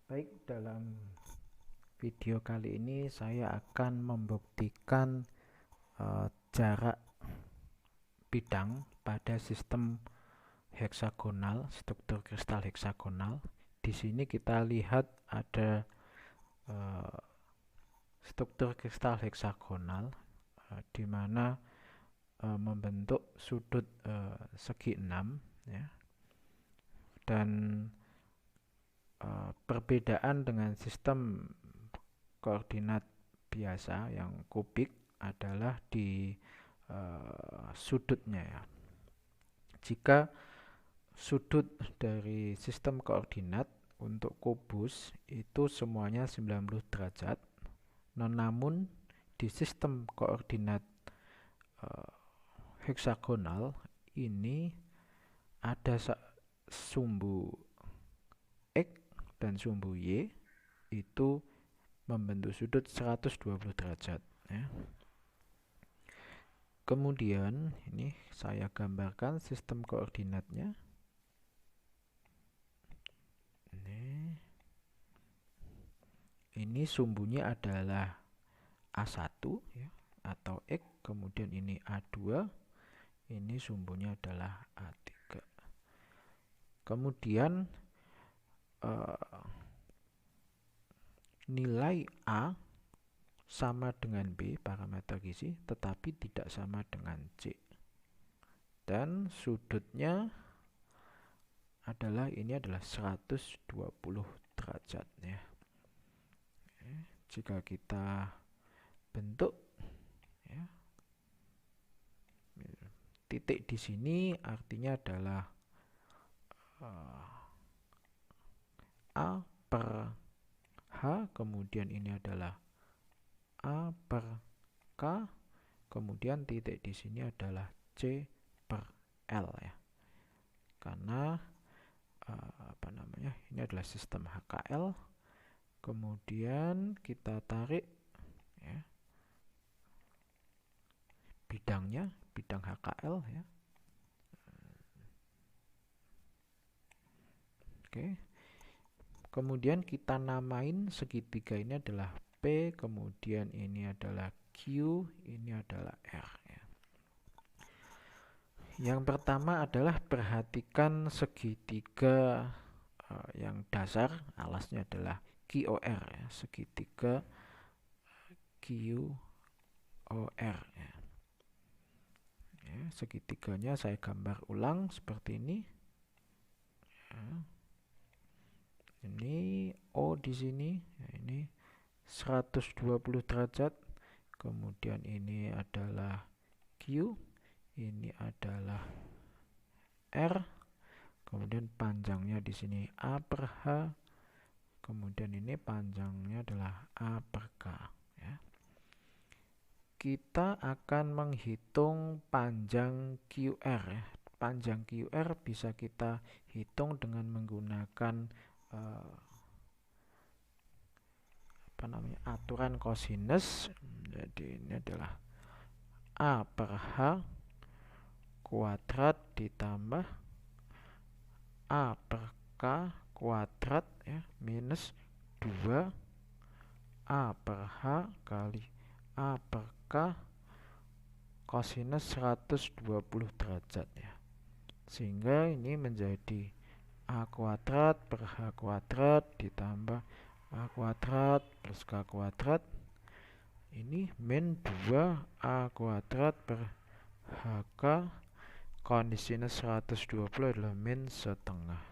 Baik, dalam video kali ini saya akan membuktikan jarak bidang pada sistem heksagonal, struktur kristal heksagonal. Di sini kita lihat ada struktur kristal heksagonal di mana membentuk sudut segi 6 ya. Dan perbedaan dengan sistem koordinat biasa yang kubik adalah di sudutnya ya. Jika sudut dari sistem koordinat untuk kubus itu semuanya 90 derajat, namun di sistem koordinat heksagonal ini ada sumbu X dan sumbu Y itu membentuk sudut 120 derajat ya. Kemudian ini saya gambarkan sistem koordinatnya. Ini sumbunya adalah A1 ya, atau X, kemudian ini A2, ini sumbunya adalah A3. Kemudian nilai A sama dengan B, parameter gizi, tetapi tidak sama dengan C. Dan sudutnya adalah 120 derajat ya. Jika kita bentuk ya, titik di sini artinya adalah A per H, kemudian ini adalah A per K, kemudian titik di sini adalah C per L ya. Karena ini adalah sistem HKL. Kemudian kita tarik ya, bidangnya, bidang HKL ya. Oke. Kemudian kita namain segitiga ini adalah P, kemudian ini adalah Q, ini adalah R ya. Yang pertama adalah perhatikan segitiga yang dasar, alasnya adalah QOR ya, segitiga QOR ya. Segitiganya saya gambar ulang seperti ini ya. Ini O di sini ya, ini 120 derajat, kemudian ini adalah Q, ini adalah R, kemudian panjangnya di sini A per H, kemudian ini panjangnya adalah A per K ya. Kita akan menghitung panjang QR ya. Panjang QR bisa kita hitung dengan menggunakan aturan kosinus. Jadi ini adalah A per H kuadrat ditambah A per K kuadrat ya, minus 2 A per H kali A per K kosinus 120 derajat ya. Sehingga ini menjadi A kuadrat per H kuadrat ditambah A kuadrat plus K kuadrat, ini min 2 A kuadrat per HK, kondisinya 120 adalah min setengah.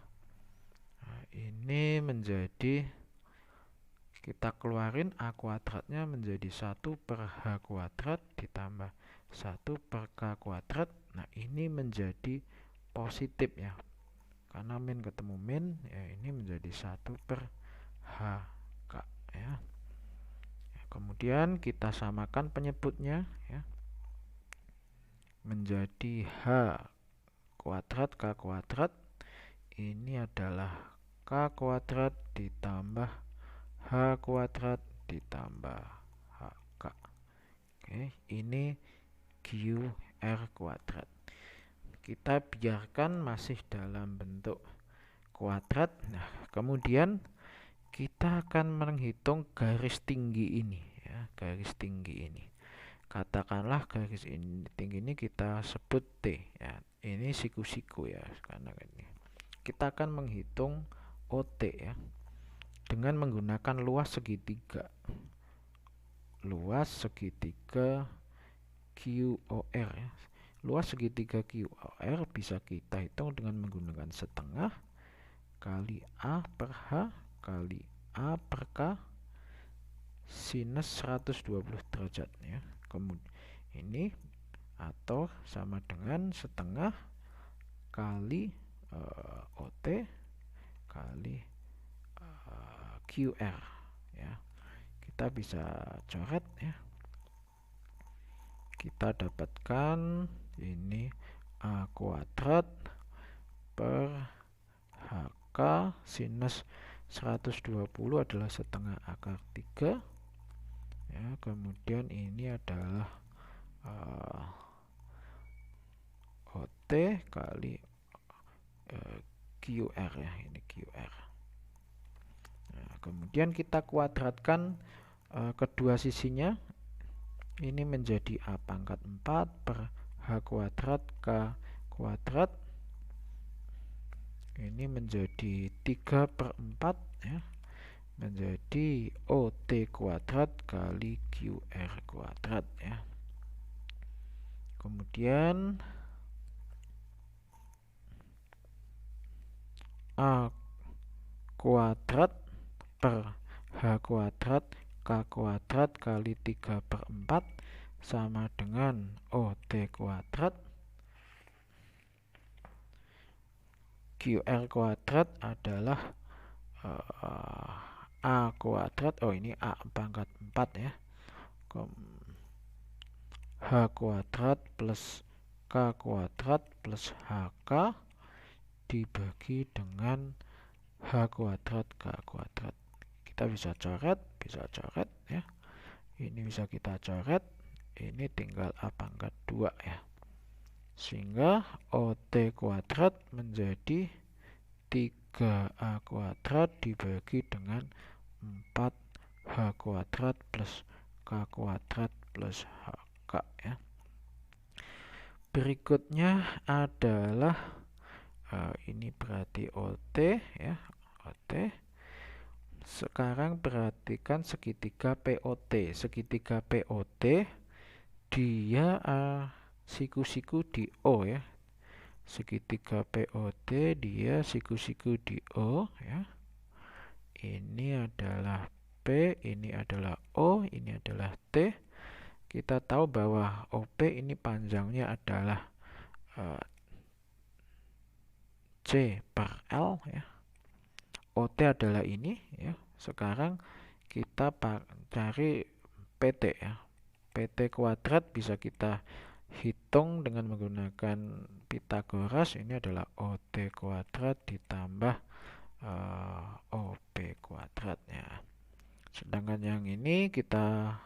Nah, ini menjadi, kita keluarin A kuadratnya menjadi 1 per H kuadrat ditambah 1 per K kuadrat. Nah, ini menjadi positif ya. Karena min ketemu min, ya ini menjadi 1 per HK ya. Kemudian kita samakan penyebutnya ya, menjadi H kuadrat K kuadrat, ini adalah K kuadrat ditambah H kuadrat ditambah HK. Oke, ini QR kuadrat. Kita biarkan masih dalam bentuk kuadrat. Nah, kemudian kita akan menghitung garis tinggi ini ya, garis tinggi ini. Katakanlah garis tinggi ini kita sebut T ya. Ini siku-siku ya, karena ini. Kita akan menghitung OT ya dengan menggunakan luas segitiga. Luas segitiga QOR ya. Luas segitiga QOR bisa kita hitung dengan menggunakan setengah kali A per H kali A per K sinus 120 derajat ya. Kemudian ini atau sama dengan setengah kali OT kali QR ya. Kita bisa coret ya. Kita dapatkan ini A kuadrat per HK sinus 120 adalah setengah akar 3 ya. Kemudian ini adalah OT kali QR ya, ini QR. Nah, kemudian kita kuadratkan kedua sisinya. Ini menjadi A pangkat 4 per H kuadrat K kuadrat. Ini menjadi 3 per 4 ya, menjadi OT kuadrat kali QR kuadrat ya. Kemudian A kuadrat per H kuadrat K kuadrat kali 3 per 4 sama dengan OT kuadrat QR kuadrat adalah A kuadrat, oh ini A pangkat 4 ya, H kuadrat plus K kuadrat plus HK dibagi dengan H kuadrat K kuadrat. Kita bisa coret ya. Ini bisa kita coret, ini tinggal A pangkat 2 ya. Sehingga OT kuadrat menjadi 3A kuadrat dibagi dengan 4H kuadrat plus K kuadrat plus HK ya. Berikutnya adalah ini berarti OT ya, OT. Sekarang perhatikan segitiga POT. Segitiga POT dia siku-siku di O ya. Segitiga POT dia siku-siku di O ya. Ini adalah P, ini adalah O, ini adalah T. Kita tahu bahwa OP ini panjangnya adalah C per L ya. OT adalah ini ya. Sekarang kita cari PT ya. PT kuadrat bisa kita hitung dengan menggunakan Pitagoras. Ini adalah OT kuadrat ditambah OP kuadrat ya. Sedangkan yang ini kita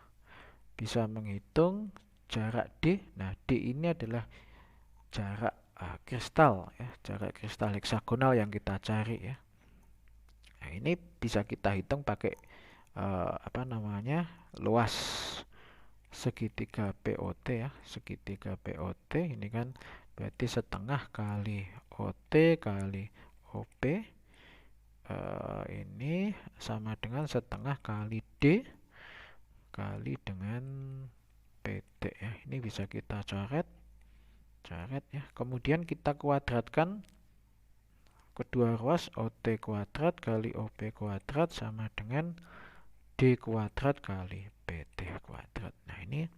bisa menghitung jarak D. Nah, D ini adalah jarak kristal ya, jarak kristal heksagonal yang kita cari ya. Nah, ini bisa kita hitung pakai luas segitiga POT ya. Segitiga POT ini kan berarti setengah kali OT kali OP. Ini sama dengan setengah kali D kali dengan PT ya. Ini bisa kita coret ya. Kemudian kita kuadratkan kedua ruas, OT kuadrat kali OP kuadrat sama dengan D kuadrat kali PT kuadrat. Nah, ini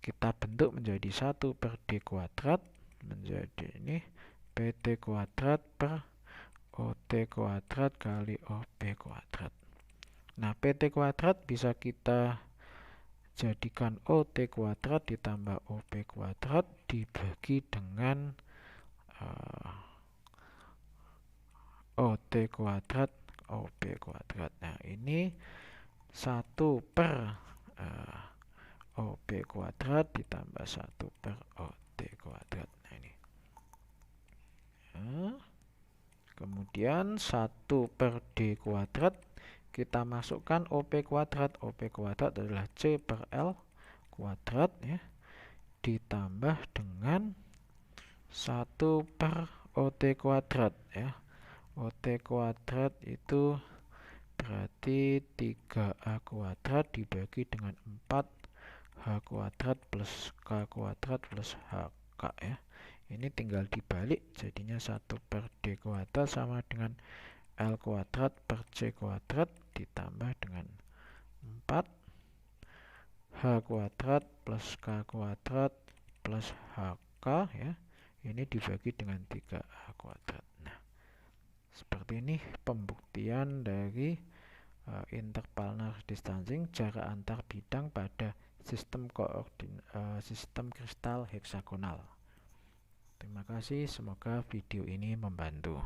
kita bentuk menjadi 1 per D kuadrat, menjadi ini PT kuadrat per OT kuadrat kali OP kuadrat. Nah, PT kuadrat bisa kita jadikan OT kuadrat ditambah OP kuadrat dibagi dengan OT kuadrat OP kuadrat. Nah, ini 1 per OP kuadrat ditambah 1 per OT kuadrat. Nah, ini. Kemudian 1 per D kuadrat kita masukkan OP kuadrat. OP kuadrat adalah C per L kuadrat ya, ditambah dengan 1 per OT kuadrat ya. OT kuadrat itu berarti 3A kuadrat dibagi dengan 4H kuadrat plus K kuadrat plus HK ya. Ini tinggal dibalik, jadinya 1 per D kuadrat sama dengan L kuadrat per C kuadrat ditambah dengan 4H kuadrat plus K kuadrat plus HK ya. Ini dibagi dengan 3A kuadrat. Nah, seperti ini pembuktian dari interplanar distancing, jarak antar bidang pada sistem sistem kristal heksagonal. Terima kasih, semoga video ini membantu.